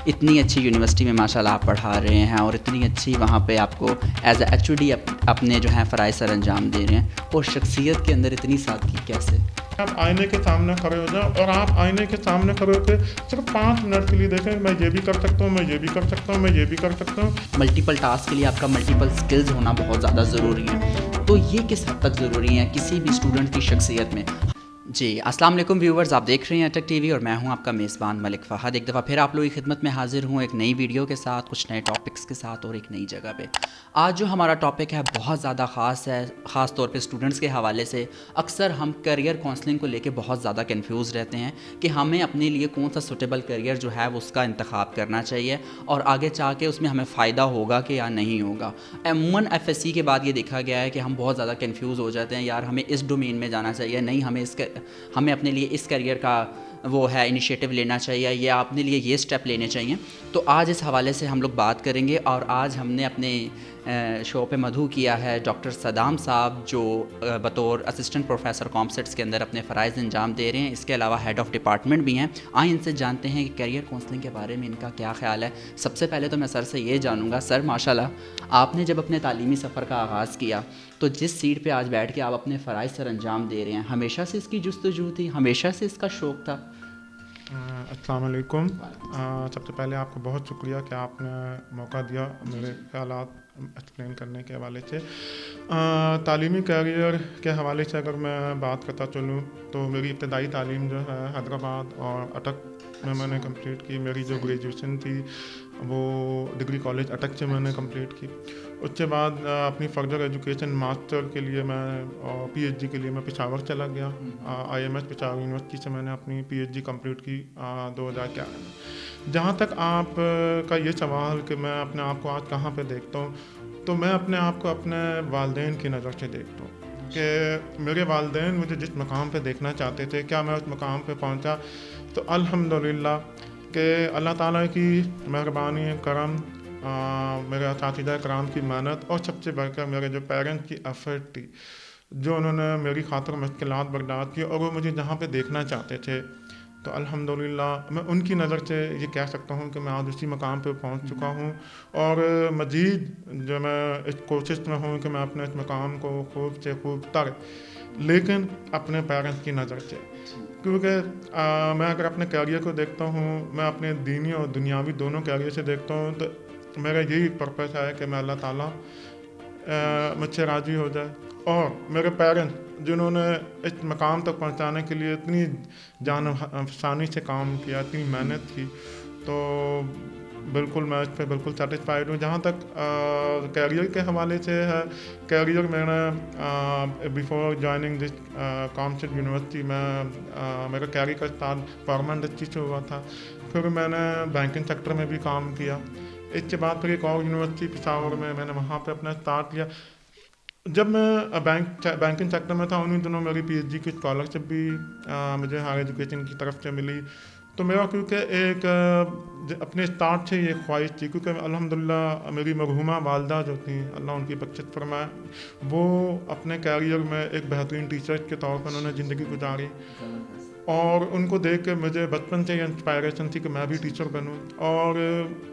इतनी अच्छी यूनिवर्सिटी में माशाल्लाह आप पढ़ा रहे हैं और इतनी अच्छी वहाँ पे आपको एज ए एचओडी अपने जो हैं फ़राइज़ सर अंजाम दे रहे हैं, और शख्सियत के अंदर इतनी सादगी कैसे? आप आईने के सामने खड़े हो जाओ और आप आईने के सामने खड़े होकर सिर्फ 5 मिनट के लिए देखें, मैं ये भी कर सकता हूँ, मैं ये भी कर सकता हूँ, मैं ये भी कर सकता हूँ। मल्टीपल टास्क के लिए आपका मल्टीपल स्किल्स होना बहुत ज़्यादा ज़रूरी है, तो ये किस हद तक ज़रूरी है किसी भी स्टूडेंट की शख्सियत में? जी, अस्सलाम वालेकुम व्यूवर्स, आप देख रहे हैं अटक टीवी और मैं हूं आपका मेज़बान मलिक फ़हद। एक दफ़ा फिर आप लोगों की खिदमत में हाज़िर हूं एक नई वीडियो के साथ, कुछ नए टॉपिक्स के साथ और एक नई जगह पे। आज जो हमारा टॉपिक है बहुत ज़्यादा ख़ास है, ख़ास तौर पे स्टूडेंट्स के हवाले से। अक्सर हम करियर काउंसलिंग को लेके बहुत ज़्यादा कन्फ्यूज़ रहते हैं कि हमें अपने लिए कौन सा सूटेबल करियर जो है वो उसका इंतखाब करना चाहिए और आगे जा के उसमें हमें फ़ायदा होगा कि या नहीं होगा। अमूमन एफएससी के बाद ये देखा गया है कि हम बहुत ज़्यादा कन्फ्यूज़ हो जाते हैं, यार हमें इस डोमेन में जाना चाहिए, नहीं हमें अपने लिए इस करियर का वो है इनिशिएटिव लेना चाहिए या अपने लिए ये स्टेप लेने चाहिए। तो आज इस हवाले से हम लोग बात करेंगे और आज हमने अपने शो पे मधु किया है डॉक्टर सदाम साहब, जो बतौर असिस्टेंट प्रोफेसर कॉमसेट्स के अंदर अपने फ़राइज़ अंजाम दे रहे हैं। इसके अलावा हेड ऑफ़ डिपार्टमेंट भी हैं। आए इनसे जानते हैं कि करियर काउंसलिंग के बारे में इनका क्या ख़्याल है। सबसे पहले तो मैं सर से ये जानूँगा, सर माशाल्लाह आपने जब अपने तालीमी सफ़र का आगाज़ किया तो जिस सीट पे आज बैठ के आप अपने फ़राइज़ सर अंजाम दे रहे हैं, हमेशा से इसकी जुस्तजू थी, हमेशा से इसका शौक़ था? अस्सलाम वालेकुम। सबसे पहले आपको बहुत शुक्रिया कि आपने मौका दिया मेरे ख्यालात एक्सप्लेन करने के हवाले से। तालीमी कैरियर के हवाले से अगर मैं बात करता चलूँ तो मेरी इब्तदाई तालीम जो है हैदराबाद और अटक में मैंने कंप्लीट की। मेरी जो ग्रेजुएशन थी वो डिग्री कॉलेज अटक से मैंने कंप्लीट की। उसके बाद अपनी फर्दर एजुकेशन मास्टर के लिए मैं पीएचडी के लिए मैं पेशावर चला गया। आईएमएस पेशावर यूनिवर्सिटी से मैंने अपनी पीएचडी कंप्लीट की 2011 में। जहाँ तक आप का ये सवाल कि मैं अपने आप को आज कहाँ पे देखता हूँ, तो मैं अपने आप को अपने वालिदैन की नज़र से देखता हूँ कि मेरे वालिदैन मुझे जिस मकाम पे देखना चाहते थे, क्या मैं उस मकाम पे पहुँचा? तो अल्हम्दुलिल्लाह कि अल्लाह ताला की मेहरबानी करम, मेरे असातिज़ा कराम की मेहनत और सबसे बढ़कर मेरे जो पेरेंट्स की एफर्ट थी, जो उन्होंने मेरी खातिर मुश्किलात बर्दाश्त की और वो मुझे जहाँ पे देखना चाहते थे, तो अल्हम्दुलिल्लाह मैं उनकी नज़र से ये कह सकता हूँ कि मैं आज उसी मकाम पे पहुँच चुका हूँ। और मज़ीद जो मैं इस कोशिश में हूँ कि मैं अपने इस मकाम को खूब से खूब तर, लेकिन अपने पेरेंट्स की नज़र से, क्योंकि मैं अगर अपने कैरियर को देखता हूँ, मैं अपने दीनी और दुनियावी दोनों कैरियर से देखता हूँ, तो मेरा यही पर्पस है कि मैं अल्लाह ताला मुझसे राज़ी हो जाए। और मेरे पेरेंट्स जिन्होंने इस मकाम तक पहुंचाने के लिए इतनी जान अफसानी से काम किया, इतनी मेहनत की, तो बिल्कुल मैं इस पर बिल्कुल सेटिस्फाइड हूँ। जहाँ तक कैरियर के हवाले से है, कैरियर मैंने before joining this COMSATS university में मेरा कैरियर का स्टार्ट फार्मा इंडस्ट्री से हुआ था। फिर मैंने बैंकिंग सेक्टर में भी काम किया। इसके बाद फिर एक और यूनिवर्सिटी पेशावर में मैंने वहाँ पे अपना स्टार्ट किया। जब मैं बैंकिंग सेक्टर में था, उन्हीं दिनों मेरी पीएचडी की स्कॉलरशिप भी मुझे हायर एजुकेशन की तरफ से मिली। तो मेरा क्योंकि एक अपने स्टार्ट से ये ख्वाहिश थी, क्योंकि अल्हम्दुलिल्लाह मेरी मरहूमा वालदा जो थी, अल्लाह उनकी बख्शिश फरमाए, वो अपने कैरियर में एक बेहतरीन टीचर के तौर पर उन्होंने ज़िंदगी गुजारी। और उनको देख के मुझे बचपन से इंस्पायरेशन थी कि मैं भी टीचर बनूं। और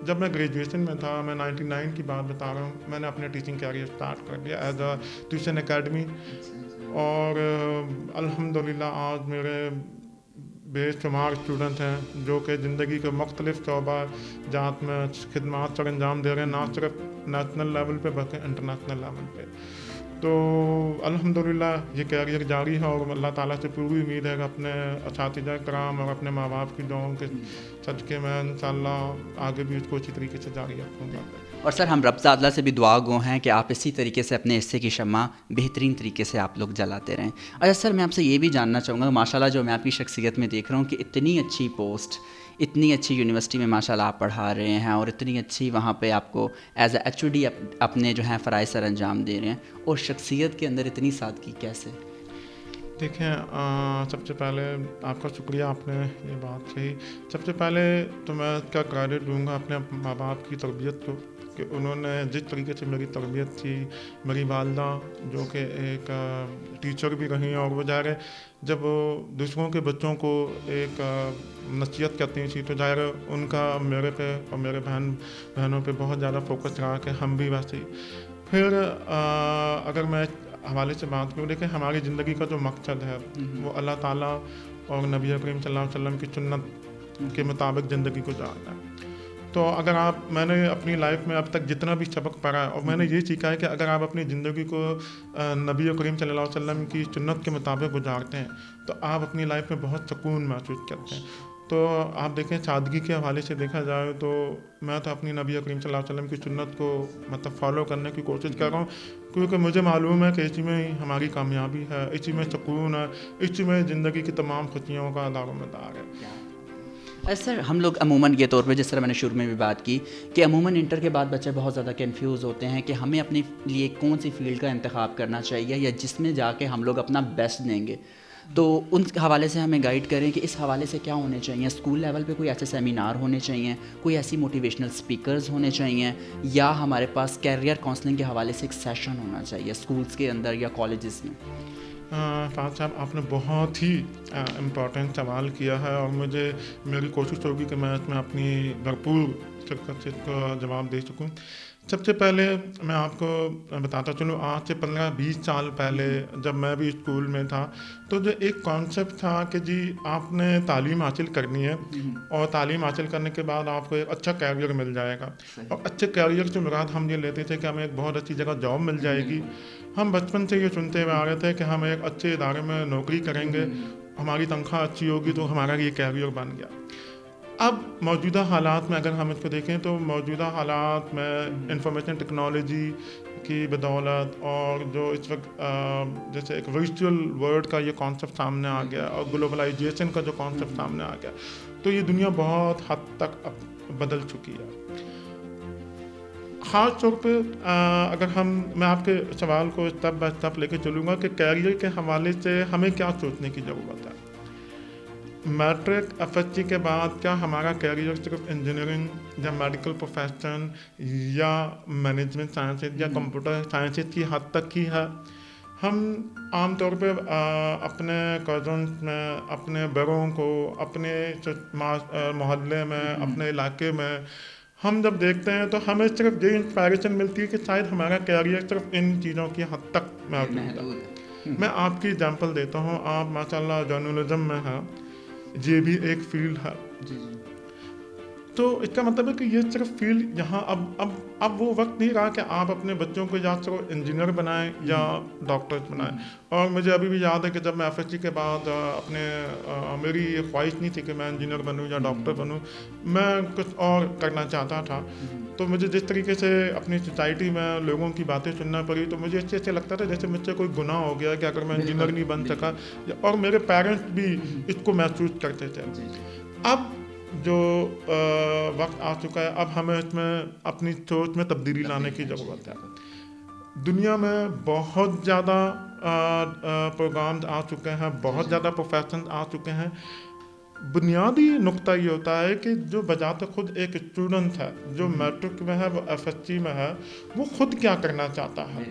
जब मैं ग्रेजुएशन में था, मैं 99 की बात बता रहा हूँ, मैंने अपने टीचिंग कैरियर स्टार्ट कर दिया एज अ ट्यूशन एकेडमी। और अल्हम्दुलिल्लाह आज मेरे बेशुमार स्टूडेंट हैं जो कि ज़िंदगी के मुख्तलिफ शोबा जात में खिदमात सर अंजाम दे रहे हैं, ना सिर्फ नेशनल लेवल पे बल्कि इंटरनेशनल लेवल पे। तो अल्हम्दुलिल्लाह ये कैरियर जारी है और अल्लाह ताला से पूरी उम्मीद है कि अपने असातिज़ा कराम और अपने माँ बाप की दुआओं के सदक़े में इंशाअल्लाह आगे भी इसको अच्छी तरीके से जारी रखूँगा। और सर हम रब ताला से भी दुआ गो हैं कि आप इसी तरीके से अपने हिस्से की शम्मा बेहतरीन तरीके से आप लोग जलाते रहें। अच्छा सर, मैं आपसे ये भी जानना चाहूँगा, माशाल्लाह जो मैं आपकी शख्सियत में देख रहा हूँ कि इतनी अच्छी पोस्ट, इतनी अच्छी यूनिवर्सिटी में माशाल्लाह आप पढ़ा रहे हैं और इतनी अच्छी वहाँ पे आपको एज ए एचओडी अपने जो हैं फ़राइज़ सर अंजाम दे रहे हैं, और शख्सियत के अंदर इतनी सादगी कैसे? देखें, सबसे पहले आपका शुक्रिया, आपने ये बात कही। सबसे पहले तो मैं इसका क्रेडिट दूंगा अपने माँ बाप की तरबियत को, कि उन्होंने जिस तरीके से मेरी तरबियत की, मेरी वालदा जो कि एक टीचर भी रही हैं, और वो ज़ाहिर है जब वो दूसरों के बच्चों को एक नसीहत करती थी तो ज़ाहिर है उनका मेरे पे और मेरे बहनों पे बहुत ज़्यादा फोकस रहा कि हम भी वैसे ही। फिर अगर मैं हवाले से बात करूँ, देखिए हमारी ज़िंदगी का जो मकसद है वो अल्लाह ताला और नबी करीम सल्लल्लाहु अलैहि वसल्लम की सुन्नत के मुताबिक ज़िंदगी गुजारना है। तो अगर मैंने अपनी लाइफ में अब तक जितना भी सबक पढ़ा है और मैंने ये सीखा है कि अगर आप अपनी ज़िंदगी को नबी करीम सल्लल्लाहु अलैहि वसल्लम की सुन्नत के मुताबिक गुजारते हैं तो आप अपनी लाइफ में बहुत सुकून महसूस करते हैं। तो आप देखें सादगी के हवाले से देखा जाए तो मैं तो अपनी नबी करीम सल्लल्लाहु अलैहि वसल्लम की सुन्नत को मतलब फ़ॉलो करने की कोशिश कर रहा हूँ, क्योंकि मुझे मालूम है कि इसी में ही हमारी कामयाबी है, इसी में सुकून है, इसी में ज़िंदगी की तमाम खुशियों का दारोमदार है। सर हम लोग अमूमन के तौर पे जिस तरह मैंने शुरू में भी बात की कि अमूमन इंटर के बाद बच्चे बहुत ज़्यादा कंफ्यूज होते हैं कि हमें अपने लिए कौन सी फील्ड का इंतखाब करना चाहिए या जिसमें जाके हम लोग अपना बेस्ट देंगे। तो उन हवाले से हमें गाइड करें कि इस हवाले से क्या होने चाहिए। स्कूल लेवल पे कोई ऐसे सेमिनार होने चाहिए, कोई ऐसी मोटिवेशनल स्पीकर्स होने चाहिए, या हमारे पास कैरियर काउंसलिंग के हवाले से एक सेशन होना चाहिए स्कूल्स के अंदर या कॉलेजेस में। फ़ाद साहब आपने बहुत ही इम्पोर्टेंट सवाल किया है और मेरी कोशिश होगी कि मैं इसमें अपनी भरपूर शिरकत से इसका जवाब दे सकूं। सबसे पहले मैं आपको बताता चलूँ, आज से 15-20 साल पहले जब मैं भी स्कूल में था तो जो एक कॉन्सेप्ट था कि जी आपने तालीम हासिल करनी है और तालीम हासिल करने के बाद आपको एक अच्छा कैरियर मिल जाएगा। और अच्छे कैरियर से मुराद हम ये लेते थे कि हमें एक बहुत अच्छी जगह जॉब मिल जाएगी। हम बचपन से ये सुनते हुए आ रहे थे कि हम एक अच्छे इदारे में नौकरी करेंगे, हमारी तनख्वाह अच्छी होगी तो हमारा ये कैरियर बन गया। अब मौजूदा हालात में अगर हम इसको देखें तो मौजूदा हालात में इंफॉर्मेशन टेक्नोलॉजी की बदौलत और जो इस वक्त जैसे एक वर्चुअल वर्ल्ड का ये कॉन्सेप्ट सामने आ गया और ग्लोबलाइजेशन का जो कॉन्सेप्ट सामने आ गया, तो ये दुनिया बहुत हद तक अब बदल चुकी है। ख़ास तौर पे अगर मैं आपके सवाल को स्टेप बाय स्टेप लेके चलूँगा कि कैरियर के हवाले से हमें क्या सोचने की ज़रूरत है। मैट्रिक FSC के बाद क्या हमारा कैरियर सिर्फ इंजीनियरिंग या मेडिकल प्रोफेशन या मैनेजमेंट साइंसेज या कंप्यूटर साइंसेज की हद तक ही है। हम आमतौर पे अपने कज़न्स में, अपने बड़ों को, अपने मोहल्ले में, अपने इलाके में हम जब देखते हैं तो हमें सिर्फ ये इंस्पायरेशन मिलती है कि शायद हमारा कैरियर सिर्फ इन चीज़ों की हद तक महदूद है। मैं आपकी एग्जांपल देता हूँ, आप माशाल्लाह जर्नलिज्म में हैं, ये भी एक फील्ड है। तो इसका मतलब है कि ये सिर्फ फील्ड यहाँ अब वो वक्त नहीं रहा कि आप अपने बच्चों को या तो इंजीनियर बनाएं या डॉक्टर बनाएं। और मुझे अभी भी याद है कि जब मैं FSC के बाद मेरी ये ख्वाहिश नहीं थी कि मैं इंजीनियर बनूं या डॉक्टर बनूं, मैं कुछ और करना चाहता था। तो मुझे जिस तरीके से अपनी सोसाइटी में लोगों की बातें सुनना पड़ी तो मुझे ऐसे लगता था जैसे मुझसे कोई गुनाह हो गया कि अगर मैं इंजीनियर नहीं बन सका, और मेरे पेरेंट्स भी इसको महसूस करते थे। अब जो वक्त आ चुका है, अब हमें इसमें अपनी सोच में तब्दीली लाने की ज़रूरत है। दुनिया में बहुत ज़्यादा प्रोग्राम्स आ चुके हैं, बहुत ज़्यादा प्रोफेशन आ चुके हैं। बुनियादी नुक्ता ये होता है कि जो बजाते खुद एक स्टूडेंट है, जो मैट्रिक में है, वो FSC में है, वो खुद क्या करना चाहता है,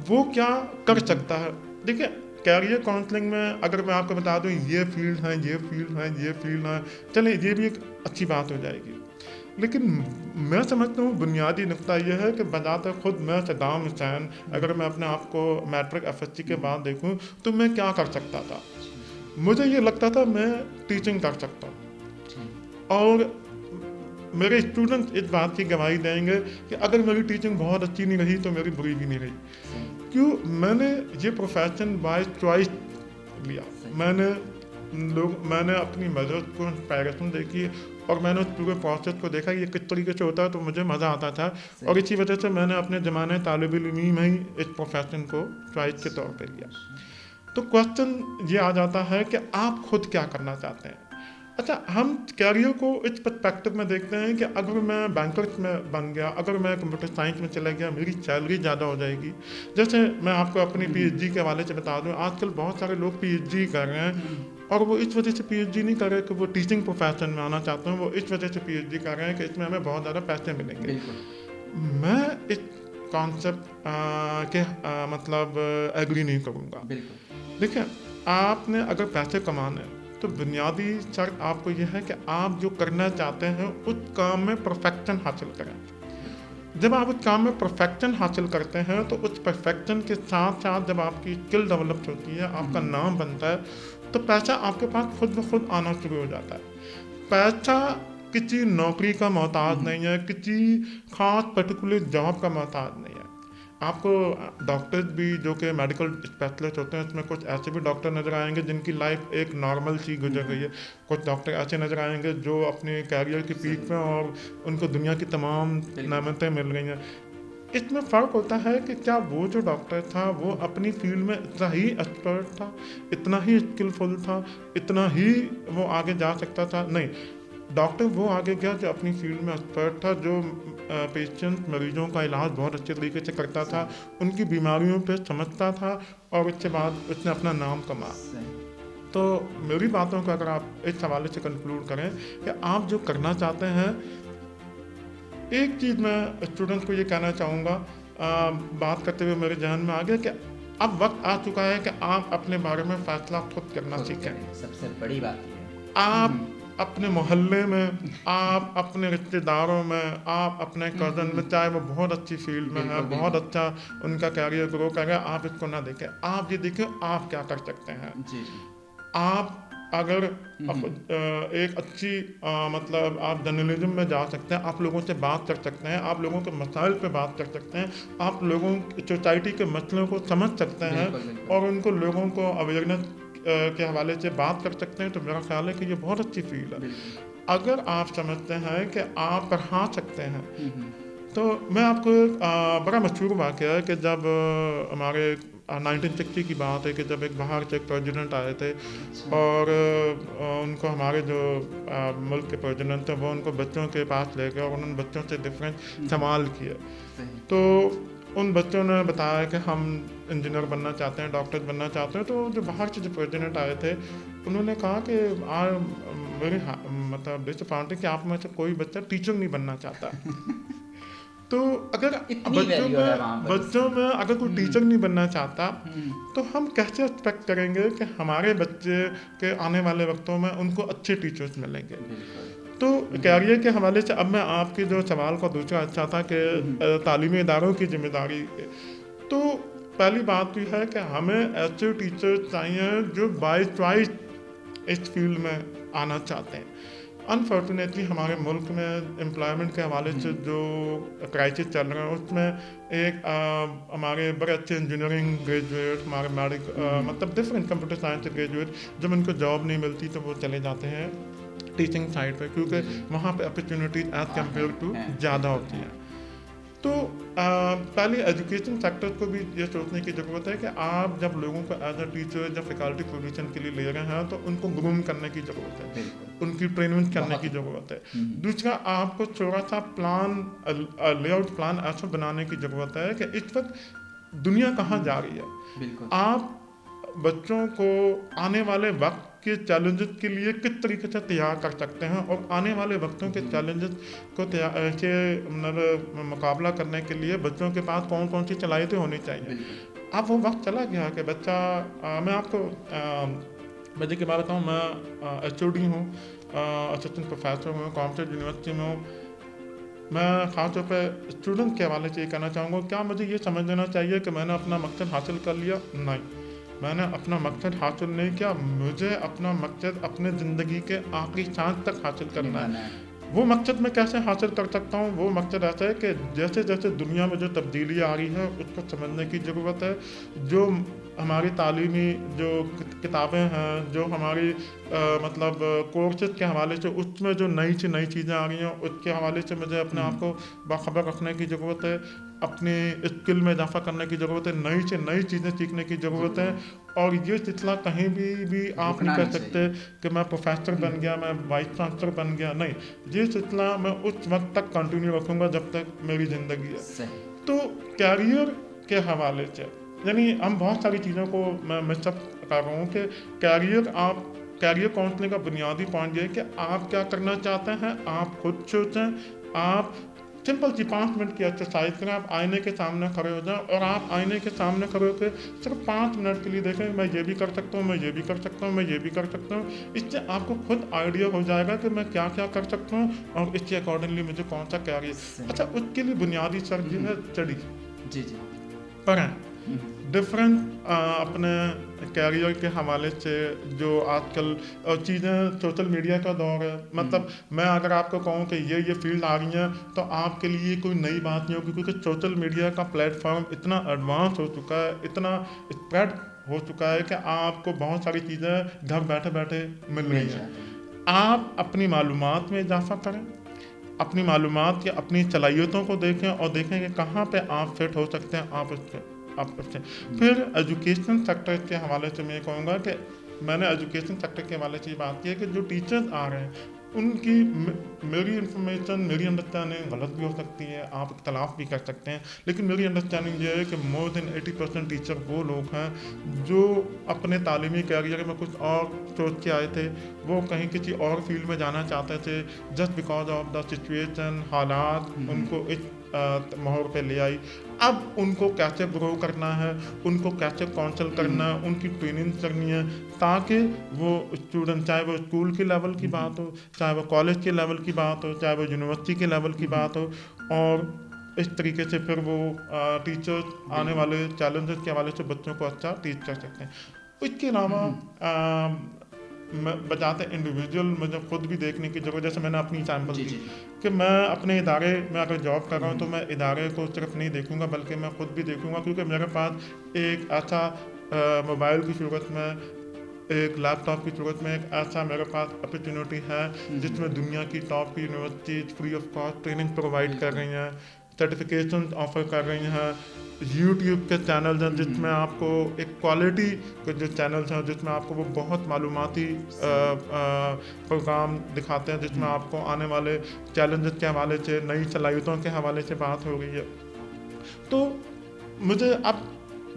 वो क्या कर सकता है। देखिए कैरियर काउंसलिंग में अगर मैं आपको बता दूं ये फील्ड है, ये फील्ड है, ये फील्ड है, चले ये भी एक अच्छी बात हो जाएगी। लेकिन मैं समझता हूँ बुनियादी नुक्ता यह है कि बजाते खुद मैं सद्दाम हुसैन, अगर मैं अपने आप को मैट्रिक FSC के बाद देखूँ तो मैं क्या कर सकता था। मुझे ये लगता था मैं टीचिंग कर सकता हूँ, और मेरे स्टूडेंट इस बात की गवाही देंगे कि अगर मेरी टीचिंग बहुत अच्छी नहीं रही तो मेरी बुरी भी नहीं रही। क्यों? मैंने ये प्रोफेशन बाय चॉइस लिया। मैंने अपनी मदद को इंस्पायरेशन देखी और मैंने उस पूरे प्रोसेस को देखा ये किस तरीके से होता है, तो मुझे मज़ा आता था। और इसी वजह से मैंने अपने ज़माने तालिब इल्मी में ही इस प्रोफेशन को चॉइस के तौर पर लिया। तो क्वेश्चन ये आ जाता है कि आप खुद क्या करना चाहते हैं। अच्छा, हम कैरियर को इस पर्सपेक्टिव में देखते हैं कि अगर मैं बैंकर में बन गया, अगर मैं कंप्यूटर साइंस में चला गया, मेरी सैलरी ज़्यादा हो जाएगी। जैसे मैं आपको अपनी PhD के हवाले से बता दूं, आजकल बहुत सारे लोग PhD कर रहे हैं और वो इस वजह से PhD नहीं कर रहे कि वो टीचिंग प्रोफेशन में आना चाहते हैं, वो इस वजह से PhD कर रहे हैं कि इसमें हमें बहुत ज़्यादा पैसे मिलेंगे। मैं इस कॉन्सेप्ट के मतलब एग्री नहीं करूँगा। बिल्कुल। देखिए, आपने अगर पैसे कमाने हैं, तो बुनियादी शर्त आपको यह है कि आप जो करना चाहते हैं उस काम में परफेक्शन हासिल करें। जब आप उस काम में परफेक्शन हासिल करते हैं तो उस परफेक्शन के साथ साथ जब आपकी स्किल डेवलप होती है, आपका नाम बनता है, तो पैसा आपके पास खुद ब खुद आना शुरू हो जाता है। पैसा किसी नौकरी का मोहताज नहीं है, किसी खास पर्टिकुलर जॉब का मोहताज नहीं है। आपको डॉक्टर्स भी जो कि मेडिकल स्पेशलिस्ट होते हैं, उसमें कुछ ऐसे भी डॉक्टर नज़र आएंगे जिनकी लाइफ एक नॉर्मल सी गुजर गई है। कुछ डॉक्टर ऐसे नज़र आएंगे जो अपने कैरियर की पीक पे और उनको दुनिया की तमाम नेमतें मिल गई हैं। इसमें फ़र्क होता है कि क्या वो जो डॉक्टर था वो अपनी फील्ड में इतना ही एक्सपर्ट था, इतना ही स्किलफुल था, इतना ही वो आगे जा सकता था? नहीं, डॉक्टर वो आगे गया जो अपनी फील्ड में एक्सपर्ट था, जो पेशेंट मरीजों का इलाज बहुत अच्छे तरीके से करता था, उनकी बीमारियों पे समझता था और उसके बाद उसने अपना नाम कमाया। तो मेरी बातों को अगर आप इस हवाले से कंक्लूड करें कि आप जो करना चाहते हैं, एक चीज़ मैं स्टूडेंट्स को ये कहना चाहूँगा, बात करते हुए मेरे जहन में आ गया कि अब वक्त आ चुका है कि आप अपने बारे में फैसला खुद करना सीखें। सबसे बड़ी बात ये है। आप अपने मोहल्ले में, आप अपने रिश्तेदारों में, आप अपने कज़न में, चाहे वो बहुत अच्छी फील्ड में है, बहुत अच्छा उनका कैरियर ग्रो कर रहा है, आप इसको ना देखें। आप ये देखें आप क्या कर सकते हैं। जी। आप अगर एक अच्छी मतलब आप जर्नलिज्म में जा सकते हैं, आप लोगों से बात कर सकते हैं, आप लोगों के मसाइल पे बात कर सकते हैं, आप लोगों सोसाइटी के मसलों को समझ सकते हैं और उनको लोगों को अवेयरनेस के हवाले से बात कर सकते हैं, तो मेरा ख्याल है कि ये बहुत अच्छी फील्ड है। अगर आप समझते हैं कि आप पढ़ा सकते हैं, तो मैं आपको बड़ा मशहूर वाक़या है कि जब हमारे 1960 की बात है कि जब एक बाहर से एक प्रेसिडेंट आए थे और उनको हमारे जो मुल्क के प्रेसिडेंट थे वो उनको बच्चों के पास ले गए और उन्होंने बच्चों से डिफरेंट सवाल किए। तो उन बच्चों ने बताया कि हम इंजीनियर बनना चाहते हैं, डॉक्टर बनना चाहते हैं। तो जो बाहर से जो प्रेसिडेंट आए थे उन्होंने कहा कि मेरे मतलब डिसअपॉइंटेड कि आप में से कोई बच्चा टीचर नहीं बनना चाहता। तो अगर बच्चों में अगर कोई टीचर नहीं बनना चाहता, तो हम कैसे एक्सपेक्ट करेंगे कि हमारे बच्चे के आने वाले वक्तों में उनको अच्छे टीचर्स मिलेंगे। तो कैरियर के हवाले से अब मैं आपके जो सवाल का दूसरा अच्छा था कि तालीमी इदारों की जिम्मेदारी, तो पहली बात तो है कि हमें ऐसे टीचर्स चाहिए जो बाय चॉइस इस फील्ड में आना चाहते हैं। अनफॉर्चुनेटली हमारे मुल्क में एम्प्लॉयमेंट के हवाले से जो क्राइसिस चल रहा है उसमें एक हमारे बड़े अच्छे इंजीनियरिंग ग्रेजुएट, हमारे मतलब डिफरेंट कंप्यूटर साइंस से ग्रेजुएट, जब उनको जॉब नहीं मिलती तो वो चले जाते हैं टीचिंग साइड पे, क्योंकि वहाँ पे अपॉर्चुनिटीज एज कम्पेयर टू ज़्यादा होती हैं। तो पहले एजुकेशन सेक्टर को भी ये सोचने की ज़रूरत है कि आप जब लोगों को एज अ टीचर जब फैकल्टी पोजीशन के लिए ले रहे हैं तो उनको ग्रूम करने की ज़रूरत है, उनकी ट्रेनिंग करने की ज़रूरत है। दूसरा, आपको थोड़ा सा लेआउट प्लान ऐसा बनाने की ज़रूरत है कि इस वक्त दुनिया कहाँ जा रही है। आप बच्चों को आने वाले वक्त के चैलेंजेस के लिए किस तरीके से तैयार कर सकते हैं और आने वाले वक्तों के चैलेंजेस को मतलब मुकाबला करने के लिए बच्चों के पास कौन कौन सी सलाहियतें होनी चाहिए। अब वो वक्त चला गया कि बच्चा मैं आपको बच्चे की बात बताऊँ, मैं HOD हूँ, असिस्टेंट प्रोफेसर हूँ, कॉमर्स यूनिवर्सिटी में हूँ। मैं ख़ासतौर पर स्टूडेंट के हवाले से ये कहना चाहूँगा, क्या मुझे ये समझ लेना चाहिए कि मैंने अपना मकसद हासिल कर लिया? नहीं, मैंने अपना मकसद हासिल नहीं किया। मुझे अपना मकसद अपने ज़िंदगी के आखिरी सांस तक हासिल करना है। वो मकसद मैं कैसे हासिल कर सकता हूँ? वो मकसद ऐसा है कि जैसे जैसे दुनिया में जो तब्दीली आ रही है उसको समझने की ज़रूरत है। जो हमारी तालीमी जो किताबें हैं, जो हमारी मतलब कोर्सेज के हवाले से उसमें जो नई से नई चीज़ें आ रही हैं उसके हवाले से मुझे अपने आप को बाखबर रखने की ज़रूरत है, अपनी स्किल में इजाफा करने की ज़रूरत है, नई से नई चीज़ें सीखने की ज़रूरत है। और ये सिलसिला कहीं भी आप नहीं कर सकते कि मैं प्रोफेसर बन गया, मैं वाइस चांसलर बन गया। नहीं, ये सिलसिला मैं उस वक्त तक कंटिन्यू रखूँगा जब तक मेरी ज़िंदगी है। तो कैरियर के हवाले से यानी हम बहुत सारी चीज़ों को मैं मिक्सअप कर रहा हूँ कि कैरियर काउंसलिंग का बुनियादी पॉइंट ये है कि आप क्या करना चाहते हैं, आप खुद सोचें, आप सिंपल सी 5 मिनट की एक्सरसाइज करें। आप आईने के सामने खड़े हो जाएं और आप आईने के सामने खड़े होकर सिर्फ 5 मिनट के लिए देखें, मैं ये भी कर सकता हूँ, मैं ये भी कर सकता हूँ, मैं ये भी कर सकता हूँ। इससे आपको खुद आइडिया हो जाएगा कि मैं क्या क्या कर सकता हूँ और इसके अकॉर्डिंगली मुझे कौन सा कैरियर। अच्छा, उसके लिए बुनियादी सर जो है स्टडी जी जी। पढ़ें। डिफरेंट अपने कैरियर के हवाले से जो आजकल चीज़ें, सोशल मीडिया का दौर है, मतलब मैं अगर आपको कहूँ कि ये फील्ड आ रही है तो आपके लिए कोई नई बात नहीं होगी, क्योंकि सोशल मीडिया का प्लेटफॉर्म इतना एडवांस हो चुका है, इतना स्प्रेड हो चुका है कि आपको बहुत सारी चीज़ें घर बैठे बैठे मिल रही हैं। आप अपनी मालूमात में इजाफा करें, अपनी मालूमात या अपनी सलाहियतों को देखें और देखें कि कहाँ पे आप फिट हो सकते हैं। आप उससे फिर एजुकेशन सेक्टर के हवाले से मैं कहूँगा कि मैंने एजुकेशन सेक्टर के हवाले से ये बात की है कि जो टीचर्स आ रहे हैं उनकी मेरी इंफॉर्मेशन, मेरी अंडरस्टैंडिंग गलत भी हो सकती है, आप इख्तलाफ भी कर सकते हैं, लेकिन मेरी अंडरस्टैंडिंग ये है कि मोर देन 80% टीचर वो लोग हैं जो अपने तालीमी कैरियर में कुछ और सोच के आए थे, वो कहीं किसी और फील्ड में जाना चाहते थे, just because of the situation, हालात उनको इस मोड़ पे ले आई। अब उनको कैसे ग्रो करना है, उनको कैसे काउंसिल करना है, उनकी ट्रेनिंग करनी है, ताकि वो स्टूडेंट, चाहे वो स्कूल के लेवल की बात हो, चाहे वो कॉलेज के लेवल की बात हो, चाहे वो यूनिवर्सिटी के लेवल की बात हो, और इस तरीके से फिर वो टीचर्स आने वाले चैलेंजेस के हवाले से बच्चों को अच्छा टीच कर सकते हैं। इसके अलावा बजाते इंडिविजुअल मुझे खुद भी देखने की जरूरत, जैसे मैंने अपनी एग्जाम्पल दी कि मैं अपने इदारे में अगर जॉब कर रहा हूँ तो मैं इदारे को सिर्फ नहीं देखूंगा बल्कि मैं खुद भी देखूंगा, क्योंकि मेरे पास एक ऐसा मोबाइल की सूरत में, एक लैपटॉप की सूरत में एक ऐसा मेरे पास अपॉर्चुनिटी है जिसमें दुनिया की टॉप की universities free of cost training provide कर रही हैं, सर्टिफिकेशन ऑफर कर रही हैं, यूट्यूब के चैनल्स हैं जिसमें आपको एक क्वालिटी के जो चैनल्स हैं जिसमें आपको वो बहुत मालूमाती प्रोग्राम दिखाते हैं, जिसमें आपको आने वाले चैलेंजेस के हवाले से, नई सलाहियतों के हवाले से बात हो रही है। तो मुझे अब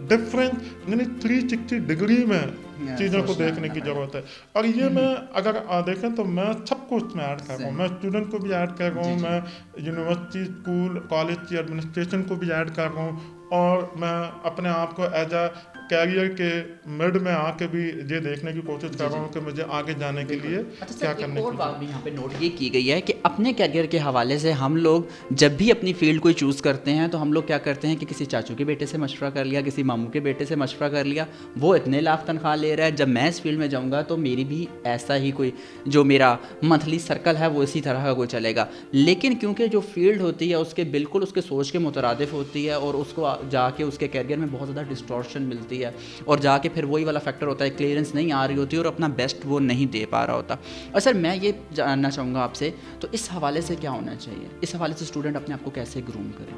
डिफरेंट यानी 360 डिग्री में चीज़ों को देखने की ज़रूरत है। और ये मैं अगर देखें तो मैं सबको इसमें ऐड कर रहा हूँ, मैं स्टूडेंट को भी ऐड कर रहा हूँ, मैं यूनिवर्सिटी, स्कूल, कॉलेज की एडमिनिस्ट्रेशन को भी ऐड कर रहा हूँ, और मैं अपने आप को एज अ कैरियर के मिड में आके भी ये देखने की कोशिश कर रहा हूँ कि मुझे आगे जाने के लिए क्या करने की। और बात भी यहाँ पे नोट ये की गई है कि अपने कैरियर के हवाले से हम लोग जब भी अपनी फील्ड कोई चूज़ करते हैं तो हम लोग क्या करते हैं कि किसी चाचू के बेटे से मशवरा कर लिया, किसी मामू के बेटे से मशवरा कर लिया, वो इतने लाख तनख्वाह ले रहा है, जब मैं इस फील्ड में जाऊँगा तो मेरी भी ऐसा ही कोई जो मेरा मंथली सर्कल है वो इसी तरह का कोई चलेगा। लेकिन क्योंकि जो फील्ड होती है उसके बिल्कुल उसके सोच के मुतरादिफ होती है और उसको जाके उसके कैरियर में बहुत ज़्यादा डिस्टॉर्शन मिलती है और जाके फिर वही वाला फैक्टर होता है, क्लियरेंस नहीं आ रही होती और अपना बेस्ट वो नहीं दे पा रहा होता। और सर मैं ये जानना चाहूँगा आपसे, तो इस हवाले से क्या होना चाहिए, इस हवाले से स्टूडेंट अपने आप को कैसे ग्रूम करें?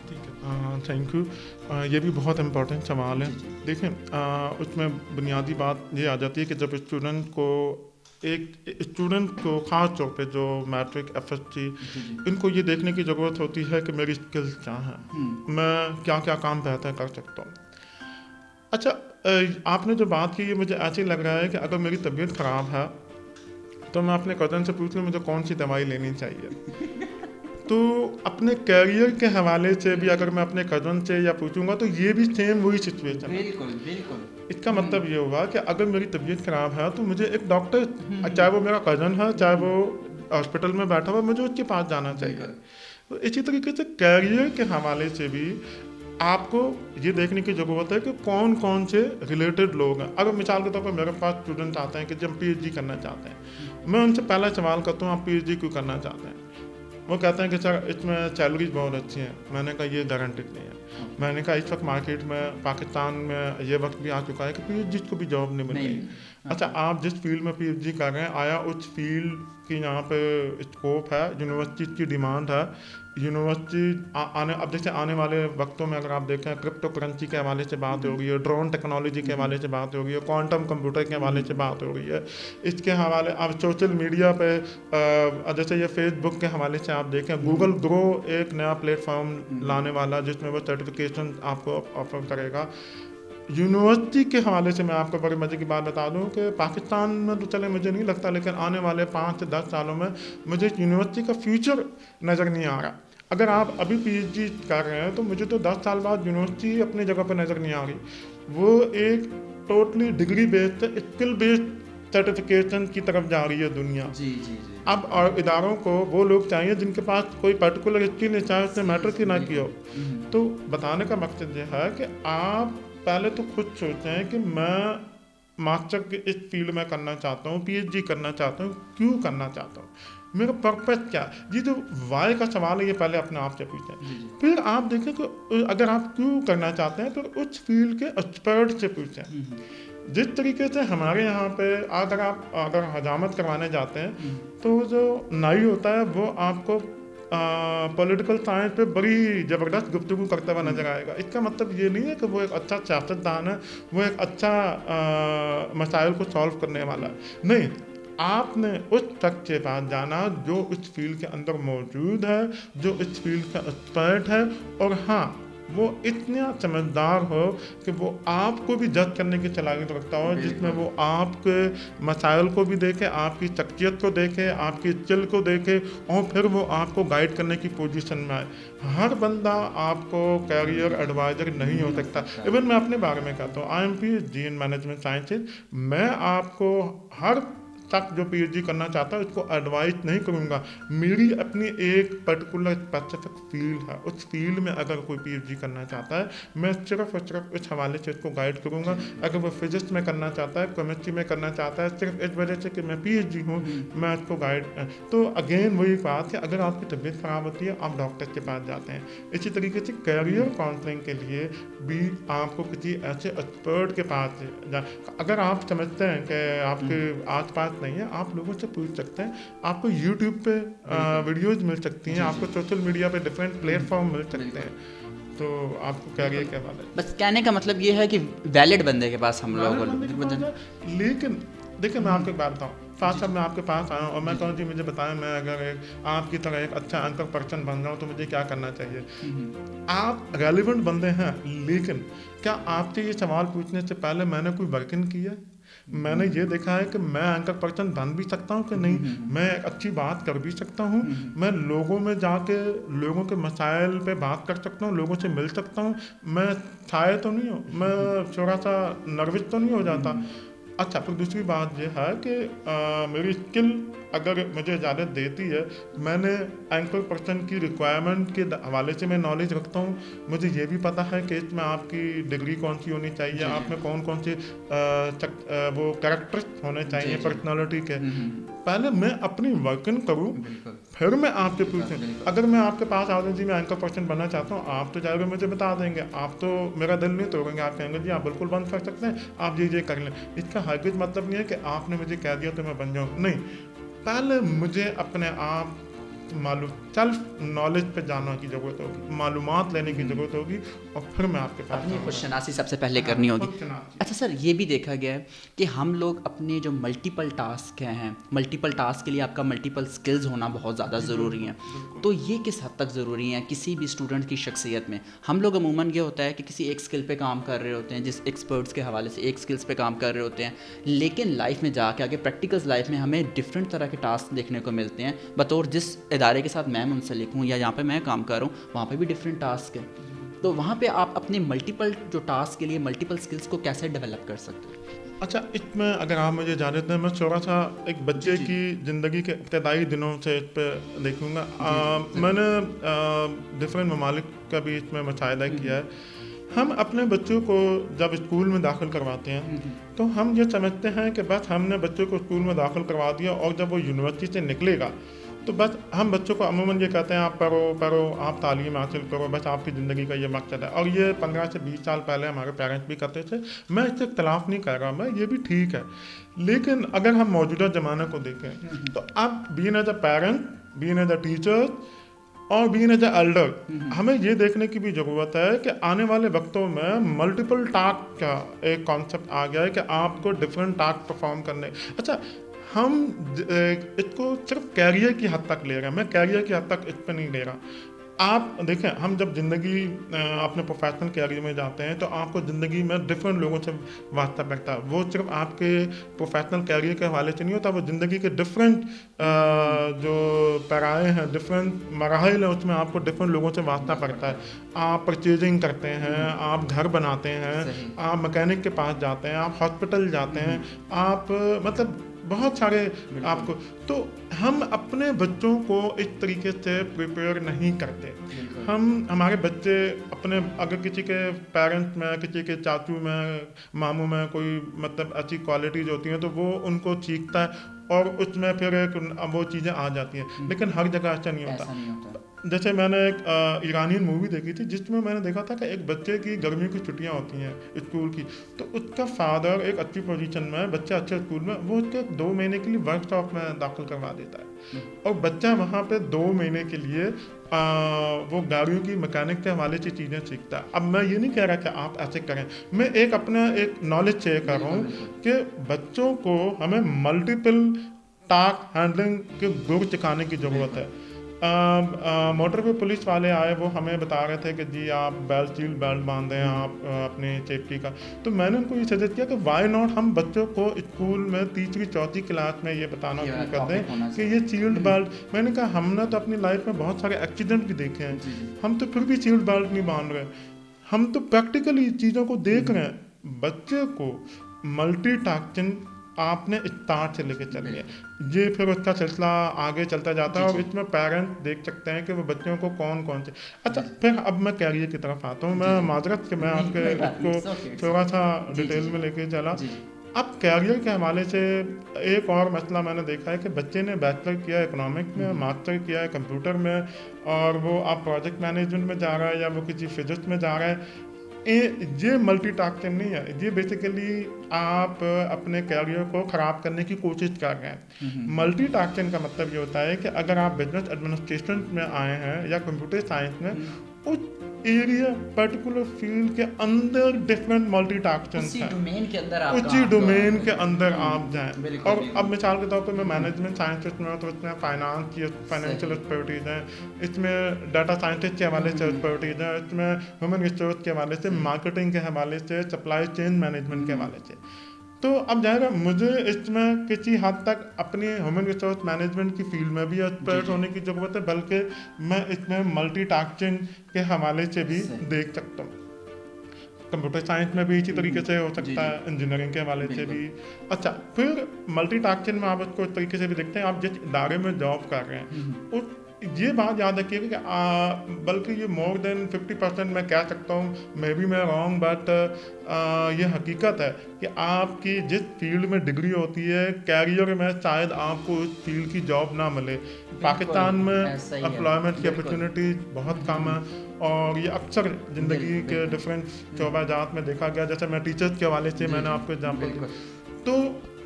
ठीक है, थैंक यू। ये भी बहुत इम्पोर्टेंट सवाल है। देखें, उसमें बुनियादी बात ये आ जाती है कि जब स्टूडेंट को ख़ास तौर पे जो मैट्रिक, एफएससी, इनको ये देखने की ज़रूरत होती है कि मेरी स्किल्स क्या हैं, मैं क्या क्या काम बेहतर कर सकता हूँ। अच्छा, आपने जो बात की ये मुझे ऐसे ही लग रहा है कि अगर मेरी तबीयत ख़राब है तो मैं अपने कज़न से पूछ लूँ मुझे कौन सी दवाई लेनी चाहिए। तो अपने कैरियर के हवाले से भी अगर मैं अपने कज़न से या पूछूंगा तो ये भी सेम वही सिचुएशन है। बिल्कुल बिल्कुल। इसका मतलब ये होगा कि अगर मेरी तबीयत ख़राब है तो मुझे एक डॉक्टर, चाहे वो मेरा कज़न है, चाहे वो हॉस्पिटल में बैठा हुआ, मुझे उसके पास जाना चाहिए। तो इसी तरीके से कैरियर के हवाले से भी आपको ये देखने की ज़रूरत है कि कौन कौन से रिलेटेड लोग हैं। अगर मिसाल के तौर पर मेरे पास स्टूडेंट आते हैं कि जब पीएचडी करना चाहते हैं, मैं उनसे पहला सवाल करता हूँ आप पीएचडी क्यों करना चाहते हैं। वो कहते हैं कि सर इसमें सैलरीज बहुत अच्छी हैं। मैंने कहा ये गारंटेड नहीं है। मैंने कहा इस वक्त मार्केट में पाकिस्तान में ये वक्त भी आ चुका है कि पीएचडी को भी जॉब नहीं मिल रही। अच्छा, आप जिस फील्ड में पीएचडी कर रहे हैं, आया उस फील्ड की यहाँ पे स्कोप है, यूनिवर्सिटी की डिमांड है, यूनिवर्सिटी अब जैसे आने वाले वक्तों में अगर आप देखें क्रिप्टो करेंसी के हवाले से बात हो रही है, ड्रोन टेक्नोलॉजी के हवाले से बात हो रही है, क्वांटम कंप्यूटर के हवाले से बात हो रही है, इसके हवाले अब सोशल मीडिया पे जैसे ये फेसबुक के हवाले से आप देखें, गूगल ग्रो एक नया प्लेटफॉर्म लाने वाला जिसमें वो सर्टिफिकेशन आपको ऑफर करेगा। यूनिवर्सिटी के हवाले से मैं आपको बड़े मज़े की बात बता दूं कि पाकिस्तान में तो चले मुझे नहीं लगता, लेकिन आने वाले 5 से 10 सालों में मुझे यूनिवर्सिटी का फ्यूचर नज़र नहीं आ रहा। अगर आप अभी पीएचडी कर रहे हैं तो मुझे तो 10 साल बाद यूनिवर्सिटी अपनी जगह पर नज़र नहीं आ रही। वो एक totally degree based skill based certification की तरफ जा रही है दुनिया। जी जी जी। अब और इदारों को वो लोग चाहिए जिनके पास कोई पर्टिकुलर स्किल है, चाहे उससे मैटर की ना की हो। तो बताने का मकसद ये है कि आप पहले तो खुद सोचें कि मैं मास्टर के इस फील्ड में करना चाहता हूँ, पीएचडी करना चाहता हूँ, क्यों करना चाहता हूँ, मेरा पर्पस क्या है। ये जो वाई का सवाल है ये पहले अपने आप से पूछें। फिर आप देखें कि अगर आप क्यों करना चाहते हैं तो उस फील्ड के एक्सपर्ट से पूछें। जिस तरीके से हमारे यहाँ पे अगर हजामत करवाने जाते हैं तो जो नाई होता है वो आपको पॉलिटिकल साइंस पे बड़ी ज़बरदस्त गुफ्तगू करता हुआ नजर आएगा। इसका मतलब ये नहीं है कि वो एक अच्छा सियासतदान है, वो एक अच्छा मसाइल को सॉल्व करने वाला है। नहीं, आपने उस शख्स के पास जाना जो इस फील्ड के अंदर मौजूद है, जो इस फील्ड का एक्सपर्ट है, और हाँ वो इतना समझदार हो कि वो आपको भी जज करने की सलाहियत रखता हो, जिसमें वो आपके मसाइल को भी देखे, आपकी शख्सियत को देखे, आपकी स्किल को देखे, और फिर वो आपको गाइड करने की पोजीशन में आए। हर बंदा आपको कैरियर एडवाइजर नहीं हो सकता। इवन मैं अपने बारे में कहता हूँ, IMP इन मैनेजमेंट साइंसेज, मैं आपको हर तक जो पीएचडी करना चाहता है उसको एडवाइस नहीं करूँगा। मेरी अपनी एक पर्टिकुलर स्पेसिफिक फील्ड है, उस फील्ड में अगर कोई पीएचडी करना चाहता है मैं सिर्फ और सिर्फ इस हवाले से उसको गाइड करूँगा। अगर वो फिजिक्स में करना चाहता है, केमिस्ट्री में करना चाहता है, सिर्फ इस वजह से कि मैं पीएचडी हूँ, मैं उसको गाइड। तो अगेन वही बात है, अगर आपकी तबीयत ख़राब होती है आप डॉक्टर के पास जाते हैं। इसी तरीके से कैरियर काउंसलिंग के लिए भी आपको किसी ऐसे एक्सपर्ट के पास अगर आप समझते हैं कि आपके आसपास नहीं है, आप लोगों से पूछ सकते हैं। आपको यूट्यूब पे वीडियोज मिल सकती हैं, आपको सोशल मीडिया पे डिफरेंट प्लेटफॉर्म मिल सकते हैं। तो आपको कैरियर के हवाले बस कहने का मतलब ये है कि वैलिड बंदे के पास हम लोग। लेकिन देखिए मैं आपको एक बात बताऊँ, साहब मैं आपके पास आया और मैं कहूँ जी मुझे बताएं, मैं अगर आपकी तरह एक अच्छा एंकर पर्सन बन रहा हूँ तो मुझे क्या करना चाहिए। आप रेलिवेंट बंदे हैं, लेकिन क्या आपसे ये सवाल पूछने से पहले मैंने कोई वर्किंग किया? मैंने ये देखा है कि मैं एंकर पर्सन बन भी सकता हूँ कि नहीं, मैं एक अच्छी बात कर भी सकता हूँ, मैं लोगों में जाके लोगों के मसाइल पे बात कर सकता हूँ, लोगों से मिल सकता हूँ, मैं छाए तो नहीं हूँ, मैं थोड़ा सा नर्वस तो नहीं हो जाता। अच्छा, फिर दूसरी बात यह है कि मेरी स्किल अगर मुझे इजाज़त देती है, मैंने एंकर पर्सन की रिक्वायरमेंट के हवाले से मैं नॉलेज रखता हूँ। मुझे ये भी पता है कि इसमें आपकी डिग्री कौन सी होनी चाहिए, आप में कौन कौन से वो कैरेक्टर्स होने चाहिए पर्सनालिटी के। पहले मैं अपनी वर्किंग करूँ, फिर मैं आपसे पूछूँ। अगर मैं आपके पास आ जी मैं एंकर पर्सन बनना चाहता हूँ, आप तो जाकर मुझे बता देंगे, आप तो मेरा दिल नहीं तोड़ेंगे, आप कहेंगे जी आप बिल्कुल बंद कर सकते हैं, आप ये कर लें। इसका हरगिज़ मतलब नहीं है कि आपने मुझे कह दिया तो मैं बन जाऊँ, नहीं। पहले मुझे अपने आप मालूम सेल्फ नॉलेज पे जाना की ज़रूरत होगी, मालूमात लेने की ज़रूरत होगी, और फिर मैं आपके पास अपनी खुदशनासी सबसे पहले करनी होगी। अच्छा सर, ये भी देखा गया है कि हम लोग अपने जो मल्टीपल टास्क हैं, मल्टीपल टास्क के लिए आपका मल्टीपल स्किल्स होना बहुत ज़्यादा ज़रूरी है। तो ये किस हद तक ज़रूरी है किसी भी स्टूडेंट की शख्सियत में? हम लोग अमूमन ये होता है कि किसी एक स्किल पे काम कर रहे होते हैं, जिस एक्सपर्ट्स के हवाले से एक स्किल्स पे काम कर रहे होते हैं, लेकिन लाइफ में जाके आगे प्रैक्टिकल लाइफ में हमें डिफरेंट तरह के टास्क देखने को मिलते हैं। बतौर जिस इदारे के साथ मैं मुंसलिक हूँ या यहाँ पे मैं काम कर रहा हूँ, वहाँ पे भी डिफरेंट टास्क है। तो वहाँ पे आप अपने मल्टीपल जो टास्क के लिए मल्टीपल स्किल्स को कैसे डेवलप कर सकते हो? अच्छा, इसमें अगर आप मुझे जानते हैं, मैं थोड़ा सा एक बच्चे की ज़िंदगी के इब्तदाई दिनों से इस पर देखूँगा। मैंने डिफरेंट ममालिक का भी इसमें मुशाहिदा किया है। हम अपने बच्चों को जब स्कूल में दाखिल करवाते हैं तो हम ये समझते हैं कि बस हमने बच्चों को स्कूल में दाखिल करवा दिया और जब वो यूनिवर्सिटी से निकलेगा तो बस हम बच्चों को अमूमन ये कहते हैं आप पढ़ो, आप तालीम हासिल करो, बस आपकी ज़िंदगी का ये मकसद है। और ये 15 से 20 साल पहले हमारे पेरेंट्स भी करते थे। मैं इससे इख्तलाफ नहीं कर रहा, मैं ये भी ठीक है। लेकिन अगर हम मौजूदा ज़माने को देखें तो अब being as a parent, being as a teacher और बीइंग एज अ एल्डर, हमें ये देखने की भी ज़रूरत है कि आने वाले वक्तों में मल्टीपल टास्क का एक कॉन्सेप्ट आ गया है कि आपको डिफरेंट टास्क परफॉर्म करने। अच्छा, हम इसको सिर्फ कैरियर की हद तक ले रहे हैं, मैं कैरियर की हद तक इस पर नहीं ले रहा। आप देखें, हम जब ज़िंदगी अपने प्रोफेशनल कैरियर में जाते हैं तो आपको ज़िंदगी में डिफरेंट लोगों से वास्ता पड़ता है। वो सिर्फ आपके प्रोफेशनल कैरियर के हवाले से नहीं होता, वो ज़िंदगी के डिफरेंट जो पैराए हैं, डिफरेंट मराहिल हैं, उसमें आपको डिफरेंट लोगों से वास्ता पड़ता है। आप परचेजिंग करते हैं, आप घर बनाते हैं, सही। आप मैकेनिक के पास जाते हैं, आप हॉस्पिटल जाते हैं, आप मतलब बहुत सारे आपको, तो हम अपने बच्चों को इस तरीके से प्रिपेयर नहीं करते। हम हमारे बच्चे अपने, अगर किसी के पेरेंट्स में, किसी के चाचू में, मामू में कोई मतलब अच्छी क्वालिटीज होती हैं तो वो उनको सीखता है और उसमें फिर एक वो चीज़ें आ जाती हैं। लेकिन हर जगह ऐसा नहीं ऐसा होता। नहीं होता। जैसे मैंने एक ईरानियन मूवी देखी थी जिसमें मैंने देखा था कि एक बच्चे की गर्मियों की छुट्टियां होती हैं स्कूल की, तो उसका फादर एक अच्छी पोजीशन में है, बच्चा अच्छे स्कूल में, वो उसके 2 महीने के लिए वर्कशॉप में दाखिल करवा देता है और बच्चा वहाँ पे 2 महीने के लिए वो गाड़ियों की मैकेनिक के हवाले से चीज़ें सीखता है। अब मैं ये नहीं कह रहा कि आप ऐसे करें, मैं एक अपना एक नॉलेज शेयर कर रहा हूँ कि बच्चों को हमें मल्टीपल टास्क हैंडलिंग के गुर सिखाने की ज़रूरत है। मोटर पे पुलिस वाले आए, वो हमें बता रहे थे कि जी आप बेल्ट, सीट बेल्ट बांध दें आप अपनी सेफ्टी का। तो मैंने उनको ये सजेस्ट किया कि वाई नॉट हम बच्चों को स्कूल में तीसरी चौथी क्लास में ये बताना शुरू कर दें कि ये सीट बेल्ट। मैंने कहा हमने तो अपनी लाइफ में बहुत सारे एक्सीडेंट भी देखे हैं, हम तो फिर भी सीट बेल्ट नहीं बांध रहे। हम तो प्रैक्टिकली चीज़ों को देख रहे हैं। बच्चे को मल्टीटास्किंग आपने स्टार्ट से लेके चल गया, ये फिर उसका सिलसिला आगे चलता जाता है और इसमें पेरेंट्स देख सकते हैं कि वो बच्चों को कौन कौन से। अच्छा, फिर अब मैं कैरियर की तरफ आता हूँ। मैं माजरत कि मैं आपके इसको थोड़ा सा डिटेल में लेके चला। अब कैरियर के हवाले से एक और मसला मैंने देखा है कि बच्चे ने बैचलर किया इकोनॉमिक्स में, मास्टर किया है कंप्यूटर में, और वो आप प्रोजेक्ट मैनेजमेंट में जा रहा है या वो किसी फिजिक्स में जा रहा है। ये मल्टीटास्किंग नहीं है, ये बेसिकली आप अपने कैरियर को ख़राब करने की कोशिश कर रहे हैं। मल्टीटास्किंग का मतलब ये होता है कि अगर आप बिजनेस एडमिनिस्ट्रेशन में आए हैं या कंप्यूटर साइंस में, उस एरिया पर्टिकुलर फील्ड के अंदर डिफरेंट मल्टीटास्किंग है, उसी डोमेन के अंदर आप जाएं। और अब मिसाल के तौर पर मैं मैनेजमेंट साइंसेस में, तो इसमें फाइनेंस की फाइनेंशियल एक्सपर्टीज हैं, इसमें डाटा साइंटिस्ट के हवाले से एक्सपर्टीज हैं, इसमें ह्यूमन रिसोर्स के हवाले से, मार्केटिंग के हवाले से, सप्लाई चेन मैनेजमेंट के हवाले से। तो अब जाएगा मुझे इसमें किसी हद तक अपनी ह्यूमन रिसोर्स मैनेजमेंट की फील्ड में भी एक्सपर्ट होने की ज़रूरत है, बल्कि मैं इसमें मल्टीटास्किंग के हवाले से भी देख सकता हूँ। कंप्यूटर साइंस में भी इसी तरीके से हो सकता है, इंजीनियरिंग के हवाले से भी। अच्छा, फिर मल्टीटास्किंग में आप इसको इस तरीके से भी देखते हैं, आप जिस इदारे में जॉब कर रहे हैं उस ये बात याद रखिएगा कि बल्कि ये मोर देन 50% मैं कह सकता हूँ, मे बी मैं रॉन्ग, बट ये हकीकत है कि आपकी जिस फील्ड में डिग्री होती है, कैरियर में शायद आपको उस फील्ड की जॉब ना मिले। पाकिस्तान में एम्प्लॉयमेंट की अपॉर्चुनिटी बहुत कम है और ये अक्सर ज़िंदगी के डिफरेंट शोबाजात में देखा गया। जैसे मैं टीचर्स के हवाले से मैंने आपको एग्जाम्पल दिया, तो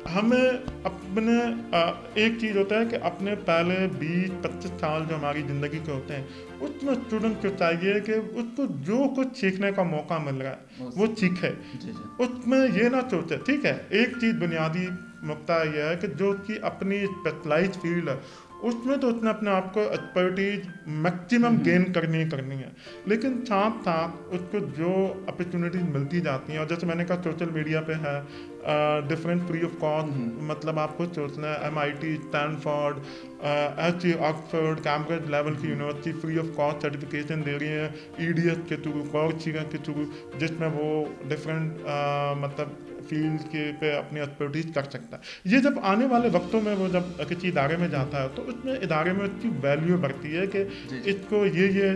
हमें अपने एक चीज़ होता है कि अपने पहले 20-25 साल जो हमारी ज़िंदगी के होते हैं, उसमें स्टूडेंट को चाहिए कि उसको जो कुछ सीखने का मौका मिल रहा है वो सीखे। उसमें ये ना सोचे, ठीक है, एक चीज़ बुनियादी नुक्ता यह है कि जो उसकी अपनी स्पेशलाइज फील्ड है उसमें तो उसने अपने आप को एक्सपर्टीज मैक्सिमम गेन करनी है, लेकिन साथ साथ उसको जो अपॉर्चुनिटीज मिलती जाती हैं, और जैसे मैंने कहा सोशल मीडिया पे है डिफरेंट फ्री ऑफ कॉस्ट, मतलब आपको सोचना है MIT, Stanford, Oxford, Cambridge level की university free of cost certification दे रही है EDS के थ्रू, कोर्सिरा के थ्रू, जिसमें वो डिफरेंट मतलब फील्ड के पे अपनी एक्सपर्टीज कर सकता है। ये जब आने वाले वक्तों में वो जब किसी इदारे में जाता है तो उसमें इदारे में उसकी वैल्यू बढ़ती है कि इसको ये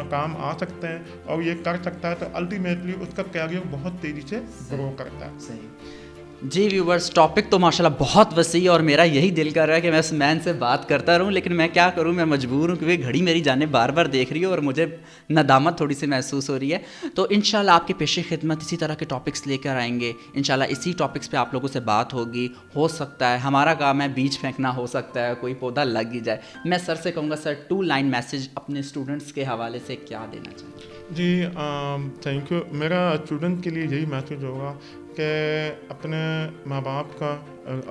काम आ सकते हैं और ये कर सकता है, तो अल्टीमेटली उसका कैरियर बहुत तेज़ी से ग्रो करता है। सही जी व्यूवर्स, टॉपिक तो माशाल्लाह बहुत वसी और मेरा यही दिल कर रहा है कि मैं इस मैन से बात करता रहूं, लेकिन मैं क्या करूं, मैं मजबूर हूं क्योंकि घड़ी मेरी जाने बार बार देख रही है और मुझे नदामत थोड़ी सी महसूस हो रही है। तो इंशाल्लाह आपके पेशे खिदमत इसी तरह के टॉपिक्स लेकर आएंगे, इंशाल्लाह इसी टॉपिक्स पे आप लोगों से बात होगी। हो सकता है हमारा काम है बीज फेंकना, हो सकता है कोई पौधा लग ही जाए। मैं सर से कहूँगा सर 2 लाइन मैसेज अपने स्टूडेंट्स के हवाले से क्या देना चाहिए? जी थैंक यू। मेरा स्टूडेंट के लिए यही मैसेज होगा कि अपने माँ बाप का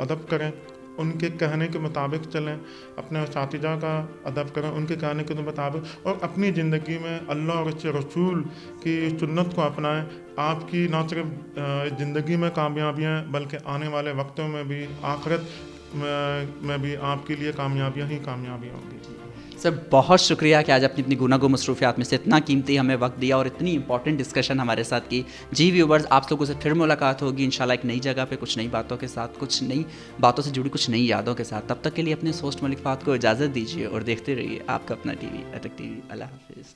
अदब करें, उनके कहने के मुताबिक चलें, अपने उस्तातिज़ा का अदब करें, उनके कहने के मुताबिक, और अपनी ज़िंदगी में अल्लाह और उसके रसूल की सुन्नत को अपनाएं। आपकी ना सिर्फ ज़िंदगी में कामयाबियाँ बल्कि आने वाले वक्तों में भी, आखिरत में भी आपके लिए कामयाबियाँ ही कामयाबियाँ होंगी। सर बहुत शुक्रिया कि आज अपनी इतनी गुनागो मसरूफियात में से इतना कीमती हमें वक्त दिया और इतनी इंपॉर्टेंट डिस्कशन हमारे साथ की। जी व्यूवर्स, आप लोगों से फिर मुलाकात होगी इंशाल्लाह एक नई जगह पे, कुछ नई बातों के साथ, कुछ नई बातों से जुड़ी कुछ नई यादों के साथ। तब तक के लिए अपने होस्ट मलिक फ़ात को इजाज़त दीजिए और देखते रहिए आपका अपना टीवी, अटक टीवी। अल्लाह हाफिज़।